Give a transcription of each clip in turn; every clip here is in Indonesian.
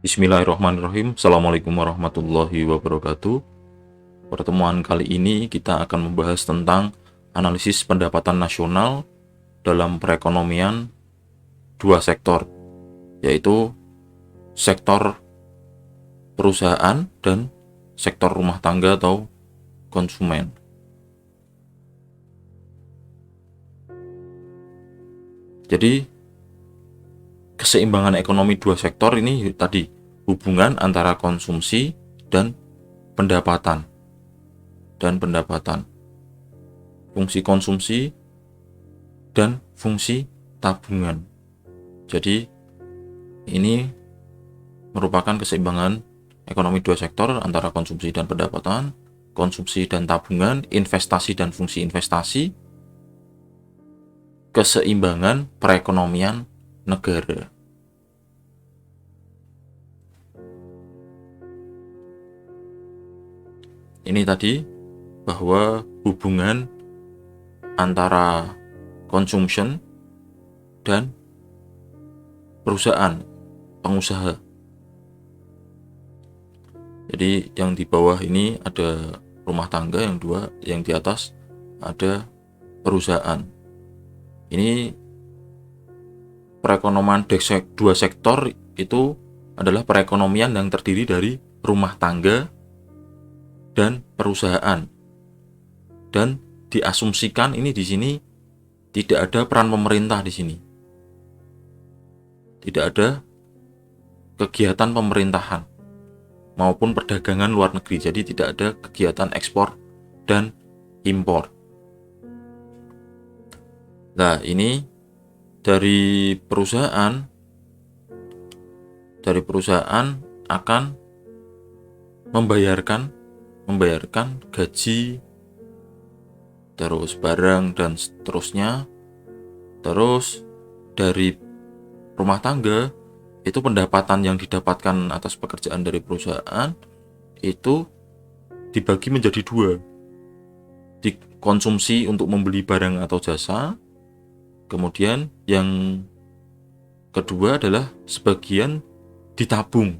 Bismillahirrahmanirrahim. Assalamualaikum warahmatullahi wabarakatuh. Pertemuan kali ini kita akan membahas tentang analisis pendapatan nasional dalam perekonomian dua sektor, yaitu sektor perusahaan dan sektor rumah tangga atau konsumen. Jadi keseimbangan ekonomi dua sektor ini tadi hubungan antara konsumsi dan pendapatan. Fungsi konsumsi dan fungsi tabungan. Jadi ini merupakan keseimbangan ekonomi dua sektor antara konsumsi dan pendapatan, konsumsi dan tabungan, investasi dan fungsi investasi, keseimbangan perekonomian negara. Ini tadi bahwa hubungan antara consumption dan perusahaan, pengusaha. Jadi yang di bawah ini ada rumah tangga, yang di atas ada perusahaan. Ini perekonomian dua sektor itu adalah perekonomian yang terdiri dari rumah tangga dan perusahaan. Dan diasumsikan ini di sini tidak ada peran pemerintah di sini. Tidak ada kegiatan pemerintahan maupun perdagangan luar negeri. Jadi tidak ada kegiatan ekspor dan impor. Nah, ini dari perusahaan akan membayarkan gaji, terus barang dan seterusnya. Terus dari rumah tangga itu pendapatan yang didapatkan atas pekerjaan dari perusahaan itu dibagi menjadi dua. Dikonsumsi untuk membeli barang atau jasa. Kemudian yang kedua adalah sebagian ditabung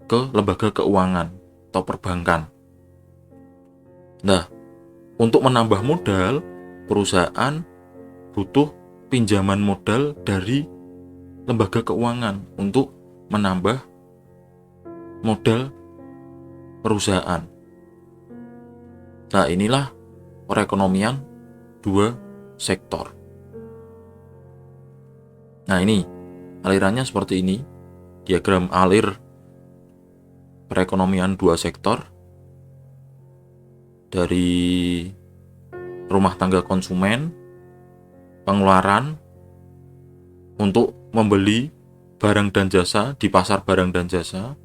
ke lembaga keuangan atau perbankan. Nah, untuk menambah modal, perusahaan butuh pinjaman modal dari lembaga keuangan untuk menambah modal perusahaan. Nah, inilah perekonomian dua sektor. Nah, ini alirannya seperti ini. Diagram alir perekonomian dua sektor dari rumah tangga konsumen, pengeluaran untuk membeli barang dan jasa di pasar barang dan jasa.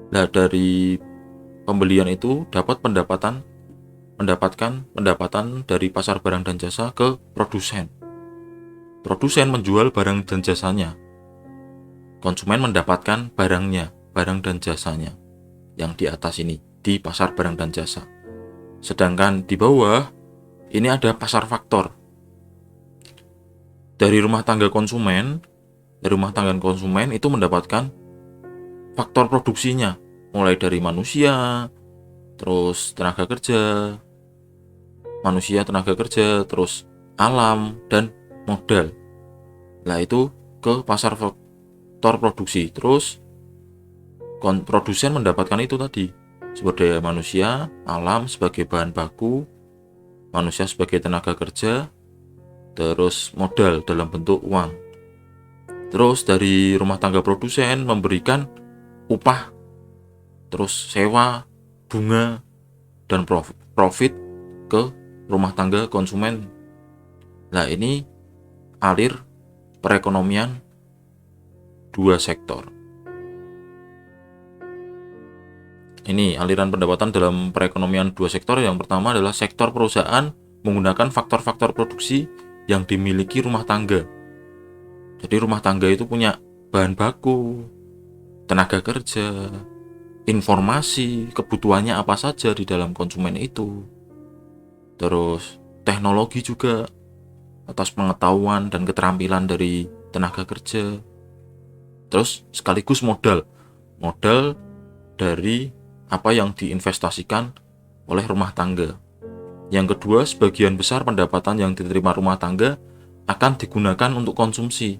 Nah, dari pembelian itu dapat mendapatkan pendapatan dari pasar barang dan jasa ke produsen. Produsen menjual barang dan jasanya. Konsumen mendapatkan barang dan jasanya yang di atas ini di pasar barang dan jasa. Sedangkan di bawah ini ada pasar faktor. Dari rumah tangga konsumen itu mendapatkan faktor produksinya, mulai dari manusia, terus tenaga kerja, terus alam dan modal. Nah, itu ke pasar faktor produksi. Terus produsen mendapatkan itu tadi, sumber daya manusia, alam sebagai bahan baku, manusia sebagai tenaga kerja, terus modal dalam bentuk uang. Terus dari rumah tangga produsen memberikan upah, terus sewa, bunga, dan profit ke rumah tangga konsumen. Nah, ini alir perekonomian dua sektor. Ini aliran pendapatan dalam perekonomian dua sektor. Yang pertama adalah sektor perusahaan menggunakan faktor-faktor produksi yang dimiliki rumah tangga. Jadi rumah tangga itu punya bahan baku, tenaga kerja, informasi, kebutuhannya apa saja di dalam konsumen itu. Terus teknologi juga, atas pengetahuan dan keterampilan dari tenaga kerja. Terus sekaligus modal modal dari apa yang diinvestasikan oleh rumah tangga. Yang kedua, sebagian besar pendapatan yang diterima rumah tangga akan digunakan untuk konsumsi.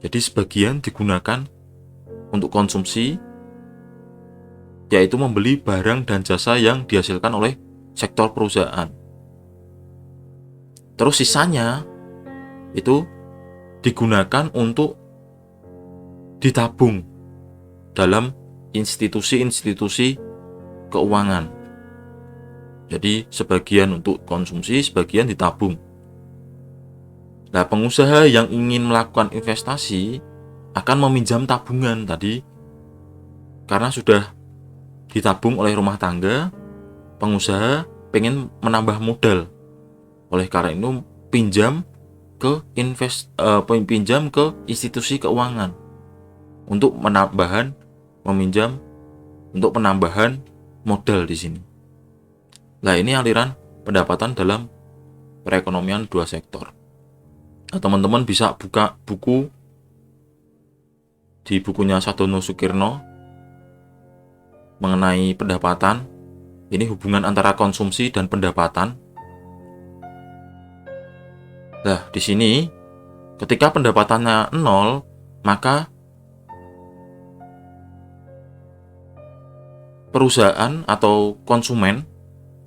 Jadi sebagian digunakan untuk konsumsi, yaitu membeli barang dan jasa yang dihasilkan oleh sektor perusahaan. Terus sisanya itu digunakan untuk ditabung dalam institusi-institusi keuangan. Jadi sebagian untuk konsumsi, sebagian ditabung. Nah, pengusaha yang ingin melakukan investasi akan meminjam tabungan tadi. Karena sudah ditabung oleh rumah tangga, pengusaha pengen menambah modal. Oleh karena itu pinjam ke institusi keuangan untuk meminjam untuk penambahan modal di sini. Nah, ini aliran pendapatan dalam perekonomian dua sektor. Nah, teman-teman bisa buka buku di bukunya Sadono Sukirno mengenai pendapatan. Ini hubungan antara konsumsi dan pendapatan. Nah, di sini ketika pendapatannya 0, maka perusahaan atau konsumen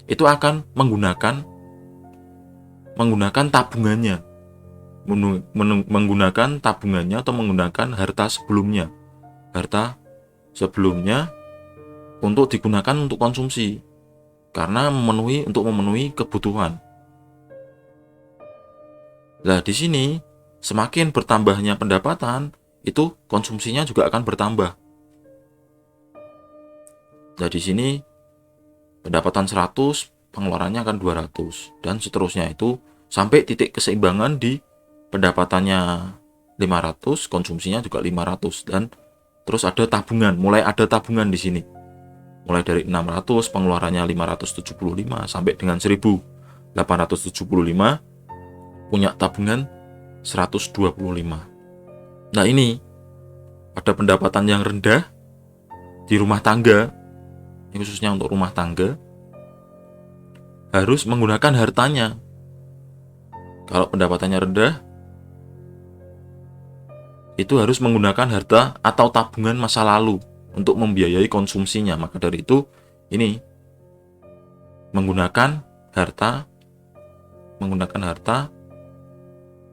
itu akan menggunakan tabungannya. Menggunakan tabungannya atau menggunakan harta sebelumnya untuk digunakan untuk konsumsi karena untuk memenuhi kebutuhan. Nah, di sini semakin bertambahnya pendapatan, itu konsumsinya juga akan bertambah. Nah, di sini pendapatan 100, pengeluarannya akan 200 dan seterusnya itu sampai titik keseimbangan di pendapatannya 500, konsumsinya juga 500 dan terus ada tabungan, mulai ada tabungan di sini. Mulai dari 600, pengeluarannya 575 sampai dengan 1875 punya tabungan 125. Nah, ini pada pendapatan yang rendah di rumah tangga, khususnya untuk rumah tangga, harus menggunakan hartanya. Kalau pendapatannya rendah, itu harus menggunakan harta atau tabungan masa lalu untuk membiayai konsumsinya. Maka dari itu, ini menggunakan harta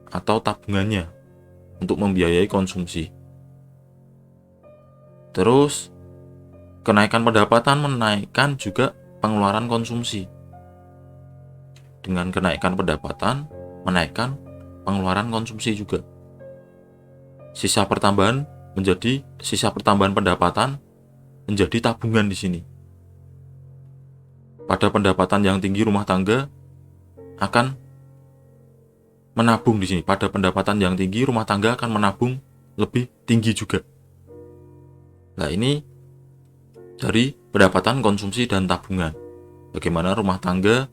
atau tabungannya untuk membiayai konsumsi. Terus kenaikan pendapatan menaikkan juga pengeluaran konsumsi. Dengan kenaikan pendapatan menaikkan pengeluaran konsumsi juga. Sisa pertambahan pendapatan menjadi tabungan di sini. Pada pendapatan yang tinggi rumah tangga akan menabung di sini. Pada pendapatan yang tinggi rumah tangga akan menabung lebih tinggi juga. Nah, ini dari pendapatan konsumsi dan tabungan. Bagaimana rumah tangga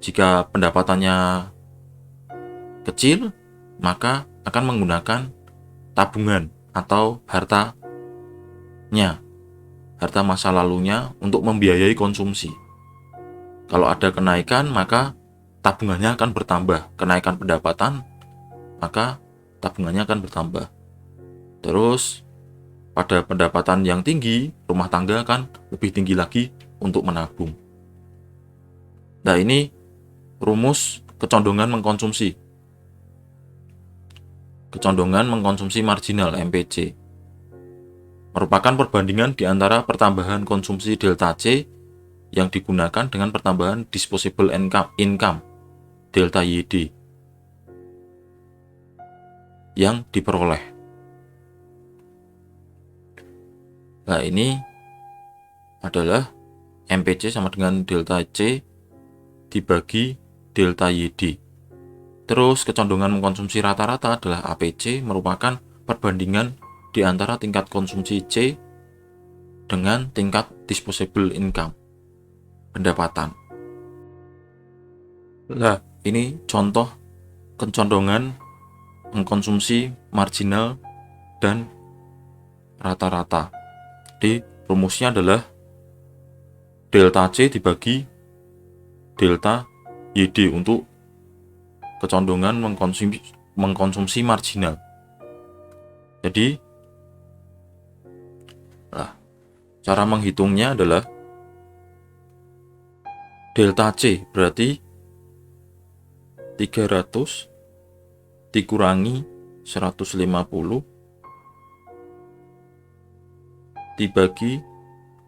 jika pendapatannya kecil, maka akan menggunakan tabungan atau harta masa lalunya untuk membiayai konsumsi. Kalau ada kenaikan, maka tabungannya akan bertambah. Kenaikan pendapatan, maka tabungannya akan bertambah. Terus pada pendapatan yang tinggi, rumah tangga akan lebih tinggi lagi untuk menabung. Nah, ini rumus kecondongan mengkonsumsi. Kecondongan mengkonsumsi marginal (MPC) merupakan perbandingan di antara pertambahan konsumsi delta C yang digunakan dengan pertambahan disposable income delta YD yang diperoleh. Nah, ini adalah MPC sama dengan delta C dibagi delta YD. Terus kecondongan mengkonsumsi rata-rata adalah APC, merupakan perbandingan di antara tingkat konsumsi C dengan tingkat disposable income, pendapatan. Nah, ini contoh kecondongan mengkonsumsi marginal dan rata-rata. Jadi rumusnya adalah delta C dibagi delta YD untuk kecondongan mengkonsumsi marginal. Jadi cara menghitungnya adalah delta C berarti 300 dikurangi 150 dibagi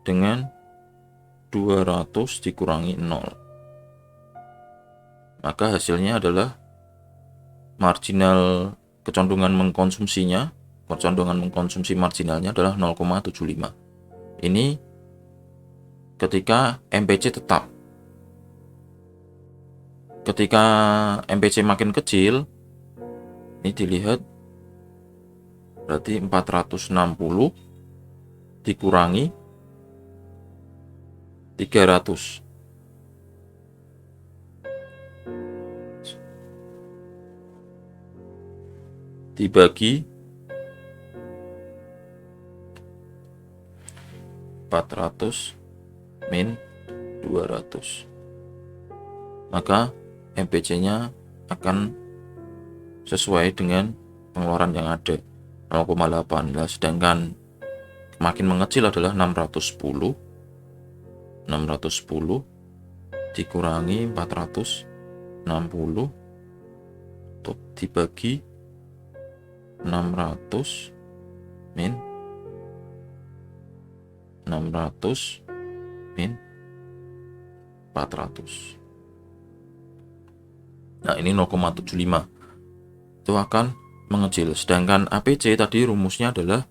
dengan 200 dikurangi 0. Maka hasilnya adalah marginal kecondongan mengkonsumsi marginalnya adalah 0,75. Ini ketika MPC tetap. Ketika MPC makin kecil, ini dilihat berarti 460 dikurangi 300 dibagi 400 min 200, maka MPC-nya akan sesuai dengan pengeluaran yang ada 0,8. Sedangkan makin mengecil adalah 610 dikurangi 460 dibagi 600 min 400. Nah, ini 0,75 itu akan mengecil. Sedangkan APC tadi rumusnya adalah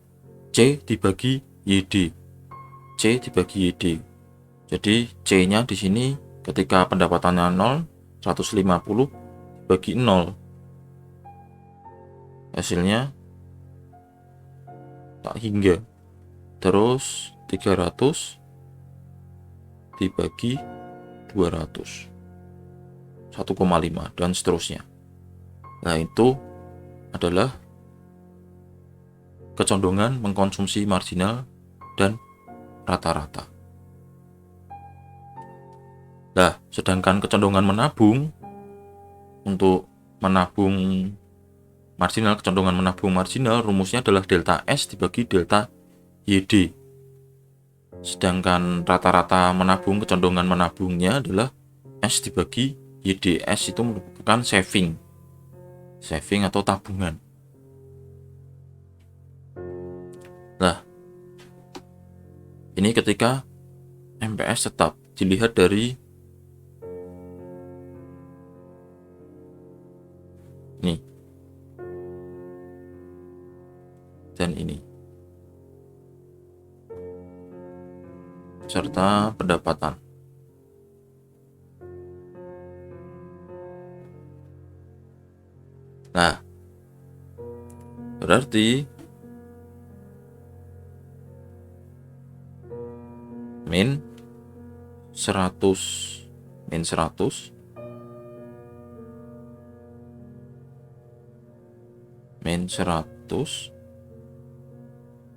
C dibagi YD. C dibagi YD. Jadi C-nya di sini ketika pendapatannya 0, 150 dibagi 0. Hasilnya tak hingga. Terus 300 dibagi 200. 1,5 dan seterusnya. Nah, itu adalah kecondongan mengkonsumsi marginal dan rata-rata. Nah, sedangkan kecondongan menabung, untuk menabung marginal, kecondongan menabung marginal, rumusnya adalah delta S dibagi delta YD. Sedangkan rata-rata menabung, kecondongan menabungnya adalah S dibagi YD. S itu merupakan saving atau tabungan. Nah, ini ketika MPS tetap dilihat dari ini dan ini, serta pendapatan. Nah, berarti min 100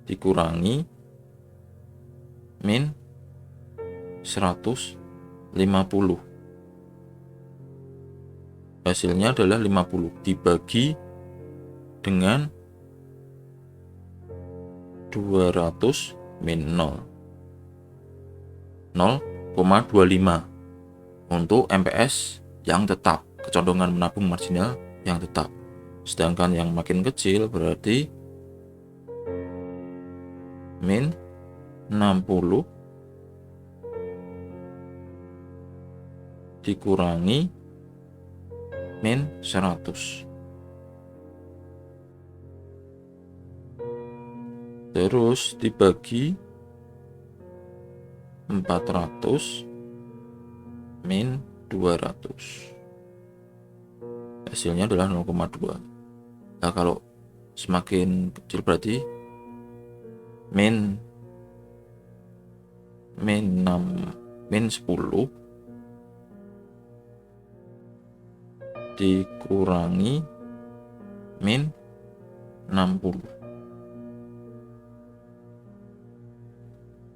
dikurangi min 150. Hasilnya adalah 50 dibagi dengan 200 min 0,25 untuk MPS yang tetap, kecondongan menabung marginal yang tetap. Sedangkan yang makin kecil berarti min 60 dikurangi min 100. Terus dibagi 400 min 200. Hasilnya adalah 0,2. Nah, kalau semakin kecil berarti min 10 dikurangi min 60.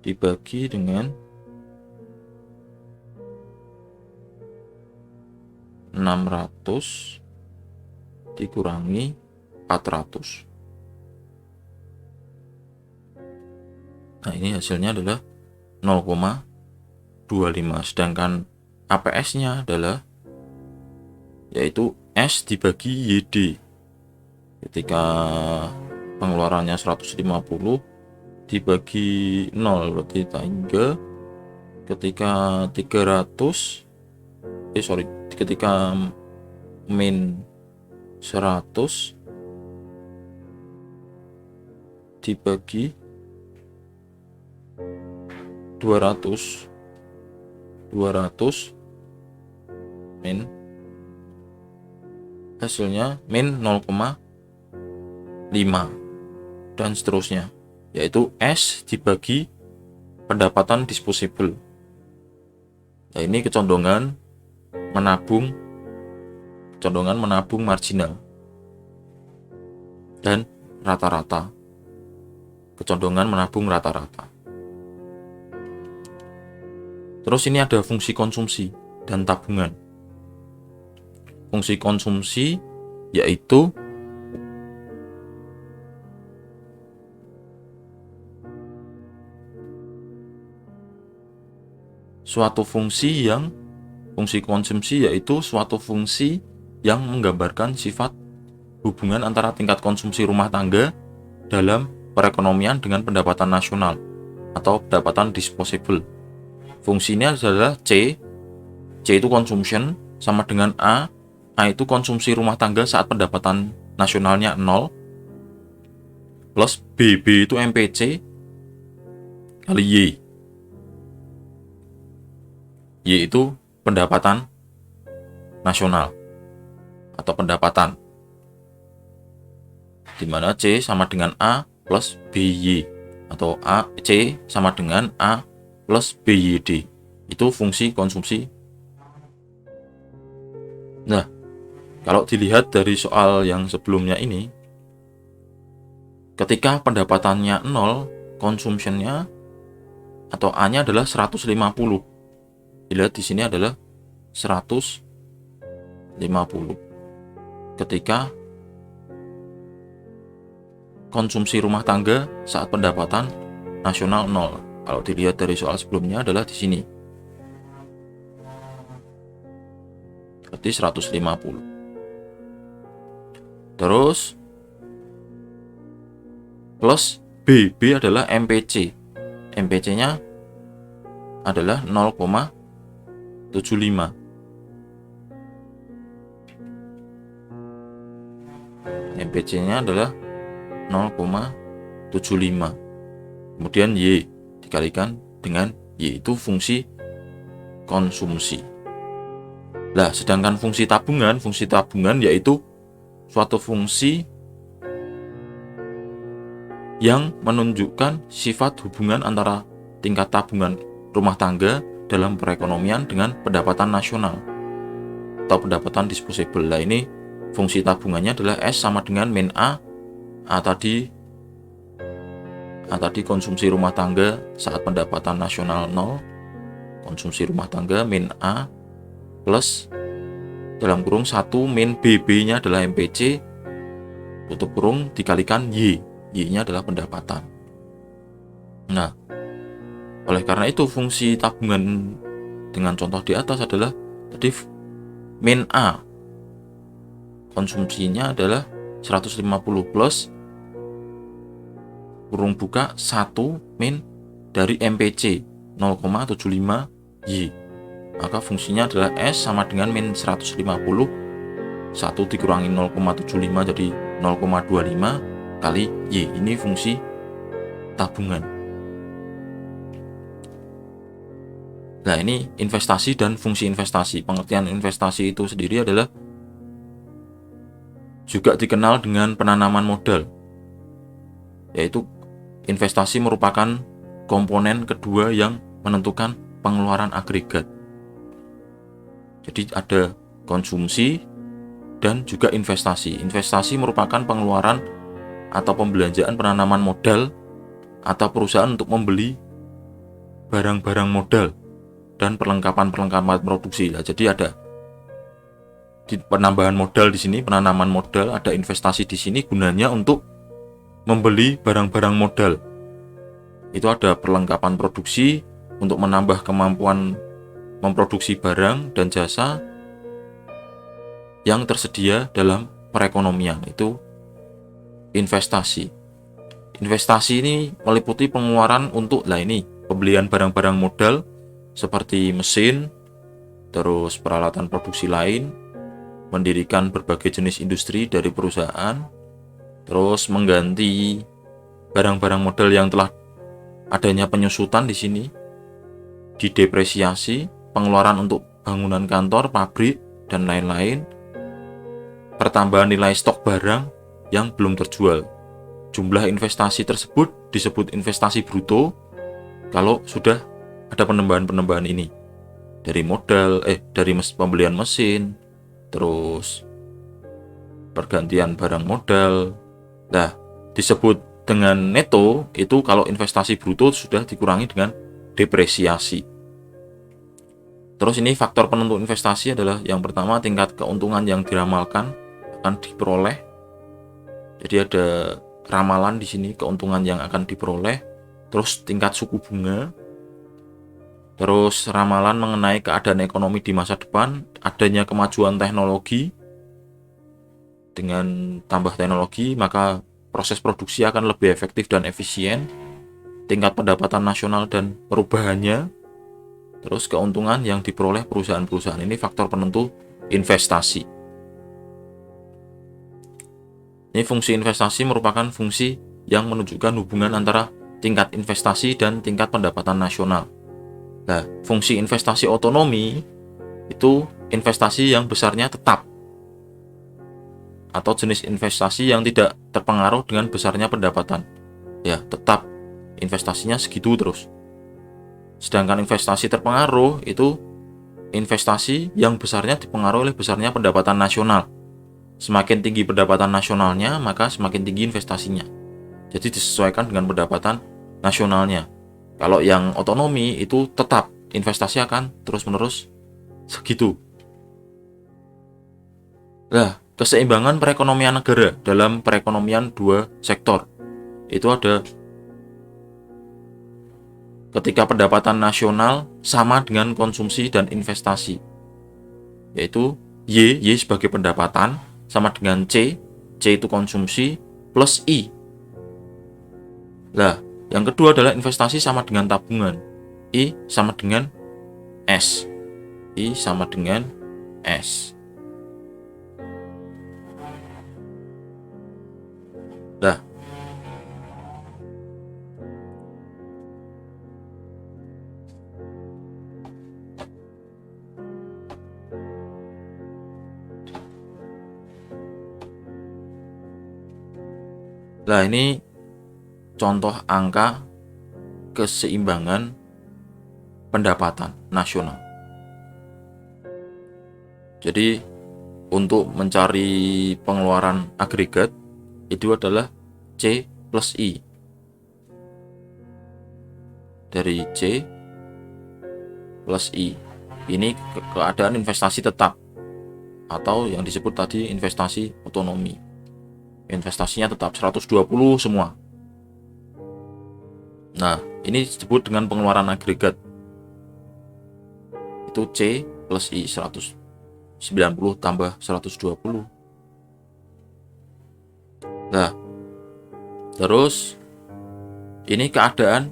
dibagi dengan 600 dikurangi 400. Nah, ini hasilnya adalah 0,25. Sedangkan APS-nya adalah yaitu S dibagi YD. Ketika pengeluarannya 150 dibagi 0 berarti 3. Ketika 300 ketika min 100 dibagi 200 min hasilnya min 0,5 dan seterusnya, yaitu S dibagi pendapatan disposable. Nah, ini kecondongan menabung marginal dan rata-rata, kecondongan menabung rata-rata. Terus ini ada fungsi konsumsi dan tabungan. Fungsi konsumsi yaitu suatu fungsi yang menggambarkan sifat hubungan antara tingkat konsumsi rumah tangga dalam perekonomian dengan pendapatan nasional atau pendapatan disposable. Fungsinya adalah C itu consumption sama dengan A itu konsumsi rumah tangga saat pendapatan nasionalnya 0, plus B itu MPC kali Y itu pendapatan nasional atau pendapatan, di mana C sama dengan A plus BY atau C sama dengan A plus BYD. Itu fungsi konsumsi. Nah, kalau dilihat dari soal yang sebelumnya ini, ketika pendapatannya 0, consumption-nya atau A-nya adalah 150. Dilihat di sini adalah 150. Ketika konsumsi rumah tangga saat pendapatan nasional 0. Kalau dilihat dari soal sebelumnya adalah di sini. Berarti 150. Terus plus B adalah MPC. MPC-nya adalah 0,75. MPC-nya adalah 0,75. Kemudian Y dikalikan dengan Y, itu fungsi konsumsi. Nah, sedangkan fungsi tabungan yaitu suatu fungsi yang menunjukkan sifat hubungan antara tingkat tabungan rumah tangga dalam perekonomian dengan pendapatan nasional atau pendapatan disposable. Nah, ini fungsi tabungannya adalah S sama dengan min A tadi konsumsi rumah tangga saat pendapatan nasional 0, konsumsi rumah tangga min A plus dalam kurung 1 min BB-nya adalah MPC, tutup kurung dikalikan Y-nya adalah pendapatan. Nah, oleh karena itu fungsi tabungan dengan contoh di atas adalah tadi min A, konsumsinya adalah 150 plus kurung buka 1 min dari MPC 0,75 Y. Maka fungsinya adalah S sama dengan min 150, 1 dikurangi 0,75 jadi 0,25 kali Y. Ini fungsi tabungan. Nah, ini investasi dan fungsi investasi. Pengertian investasi itu sendiri adalah juga dikenal dengan penanaman modal, yaitu investasi merupakan komponen kedua yang menentukan pengeluaran agregat. Jadi ada konsumsi dan juga investasi. Investasi merupakan pengeluaran atau pembelanjaan penanaman modal atau perusahaan untuk membeli barang-barang modal dan perlengkapan produksi. Nah, jadi ada di penambahan modal di sini, penanaman modal, ada investasi di sini gunanya untuk membeli barang-barang modal. Itu ada perlengkapan produksi untuk menambah kemampuan memproduksi barang dan jasa yang tersedia dalam perekonomian. Itu investasi. Investasi ini meliputi pengeluaran untuk pembelian barang-barang modal seperti mesin, terus peralatan produksi lain, mendirikan berbagai jenis industri dari perusahaan, terus mengganti barang-barang modal yang telah adanya penyusutan di sini, didepresiasi, pengeluaran untuk bangunan kantor, pabrik, dan lain-lain, pertambahan nilai stok barang yang belum terjual. Jumlah investasi tersebut disebut investasi bruto kalau sudah ada penambahan ini dari modal, dari pembelian mesin, terus pergantian barang modal. Nah, disebut dengan neto itu kalau investasi bruto sudah dikurangi dengan depresiasi. Terus ini faktor penentu investasi adalah yang pertama tingkat keuntungan yang diramalkan akan diperoleh. Jadi ada ramalan di sini keuntungan yang akan diperoleh, terus tingkat suku bunga, terus ramalan mengenai keadaan ekonomi di masa depan, adanya kemajuan teknologi. Dengan tambah teknologi maka proses produksi akan lebih efektif dan efisien, tingkat pendapatan nasional dan perubahannya, terus keuntungan yang diperoleh perusahaan-perusahaan. Ini faktor penentu investasi. Ini fungsi investasi merupakan fungsi yang menunjukkan hubungan antara tingkat investasi dan tingkat pendapatan nasional. Nah, fungsi investasi otonomi itu investasi yang besarnya tetap atau jenis investasi yang tidak terpengaruh dengan besarnya pendapatan. Ya, tetap investasinya segitu terus. Sedangkan investasi terpengaruh itu investasi yang besarnya dipengaruhi oleh besarnya pendapatan nasional. Semakin tinggi pendapatan nasionalnya, maka semakin tinggi investasinya. Jadi disesuaikan dengan pendapatan nasionalnya. Kalau yang otonomi itu tetap investasi akan terus-menerus segitu. Nah, keseimbangan perekonomian negara dalam perekonomian dua sektor itu ada ketika pendapatan nasional sama dengan konsumsi dan investasi, yaitu Y sebagai pendapatan sama dengan C itu konsumsi, plus I. Nah, yang kedua adalah investasi sama dengan tabungan, I sama dengan S. I sama dengan S. Nah, ini contoh angka keseimbangan pendapatan nasional. Jadi untuk mencari pengeluaran agregat itu adalah C plus I. Dari C plus I. Ini keadaan investasi tetap atau yang disebut tadi investasi otonomi. Investasinya tetap 120 semua. Nah, ini disebut dengan pengeluaran agregat. Itu C plus I, 190 tambah 120. Nah, terus ini keadaan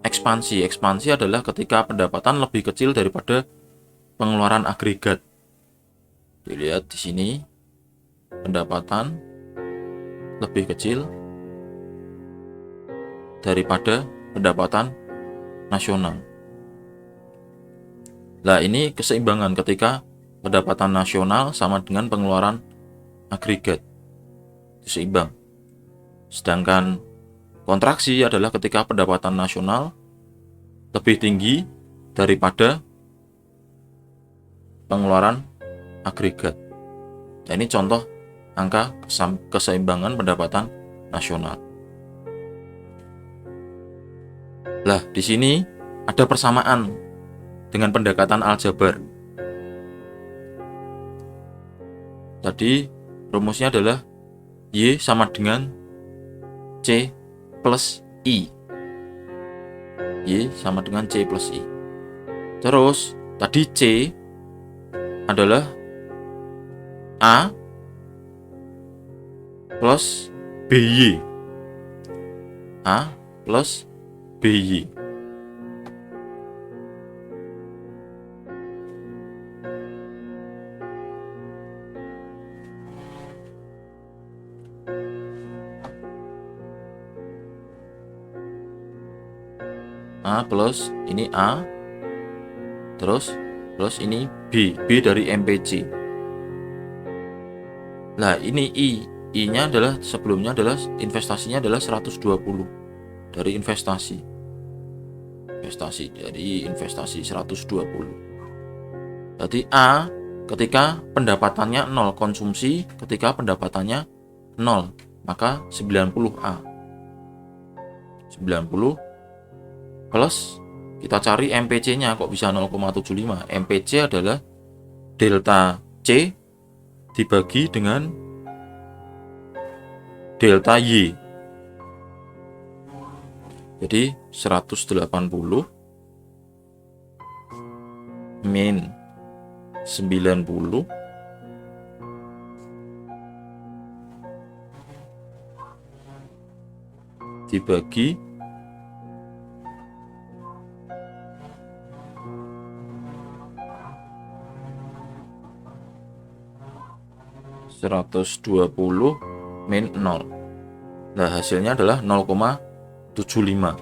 ekspansi. Ekspansi adalah ketika pendapatan lebih kecil daripada pengeluaran agregat. Dilihat di sini, pendapatan lebih kecil daripada pendapatan nasional. Nah, ini keseimbangan ketika pendapatan nasional sama dengan pengeluaran agregat. Seimbang. Sedangkan kontraksi adalah ketika pendapatan nasional lebih tinggi daripada pengeluaran agregat. Nah, ini contoh angka keseimbangan pendapatan nasional. Nah, di sini ada persamaan dengan pendekatan aljabar. Tadi rumusnya adalah Y sama dengan C plus I. Y sama dengan C plus I. Terus tadi C adalah A plus BY. A plus BY. A plus ini A, terus ini B dari MPC. Nah ini I nya adalah sebelumnya adalah investasinya adalah 120 dari investasi dari investasi 120. Berarti A ketika pendapatannya 0, konsumsi ketika pendapatannya 0, maka 90A. 90 plus kita cari MPC-nya, kok bisa 0,75. MPC adalah delta C dibagi dengan delta Y. Jadi 180 min 90 dibagi 120 min 0. Nah, hasilnya adalah 0,75.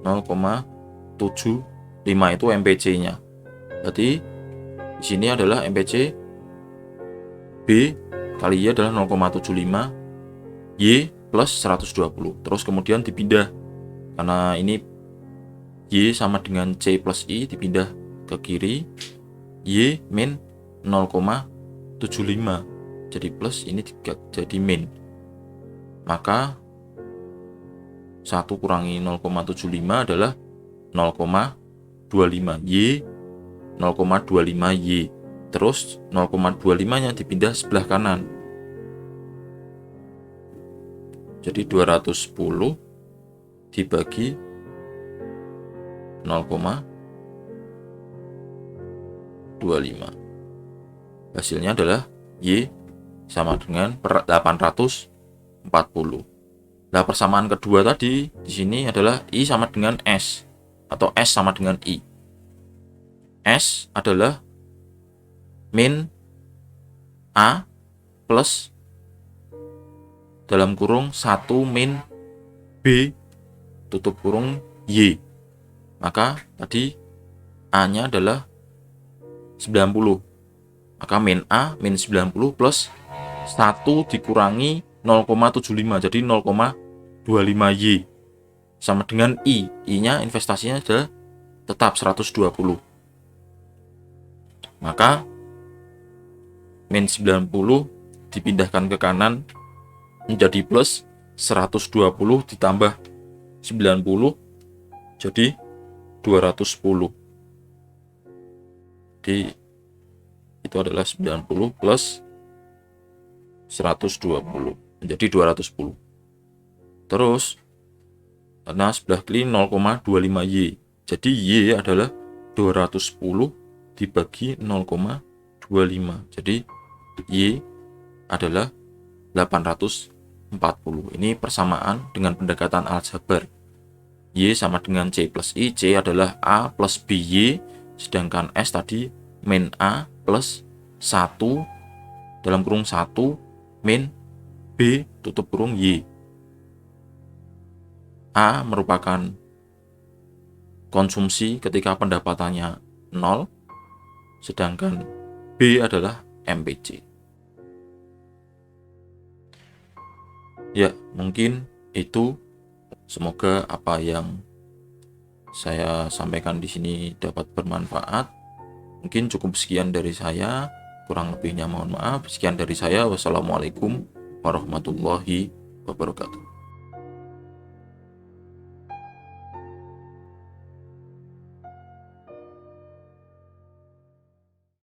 0,75 itu MPC-nya. Berarti di sini adalah MPC B kali Y adalah 0,75, Y plus 120. Terus kemudian dipindah, karena ini Y sama dengan C plus I, dipindah ke kiri, Y min 0,75 jadi plus, ini jadi min. Maka 1 kurangi 0,75 adalah 0,25 Y, 0,25 Y. Terus 0,25 nya dipindah sebelah kanan, jadi 210 dibagi 0,25. Hasilnya adalah Y sama dengan 840. Nah, persamaan kedua tadi di sini adalah I sama dengan S atau S sama dengan I. S adalah min A plus dalam kurung 1 min B tutup kurung Y. Maka tadi A-nya adalah 90. Maka min A min 90 plus 1 dikurangi 0,75 jadi 0,25 Y sama dengan I. I-nya investasinya sudah tetap 120. Maka min 90 dipindahkan ke kanan menjadi plus 120 ditambah 90 jadi 210. Jadi itu adalah 90 plus 120 menjadi 210. Terus karena sebelah kiri 0,25 Y, jadi Y adalah 210 dibagi 0,25, jadi Y adalah 840. Ini persamaan dengan pendekatan aljabar. Y sama dengan C plus I. C adalah A plus BY, sedangkan S tadi min A plus 1 dalam kurung 1 min B tutup kurung Y. A merupakan konsumsi ketika pendapatannya 0, sedangkan B adalah MPC. Ya, mungkin itu. Semoga apa yang saya sampaikan di sini dapat bermanfaat. Mungkin cukup sekian dari saya, kurang lebihnya mohon maaf. Sekian dari saya. Wassalamualaikum warahmatullahi wabarakatuh.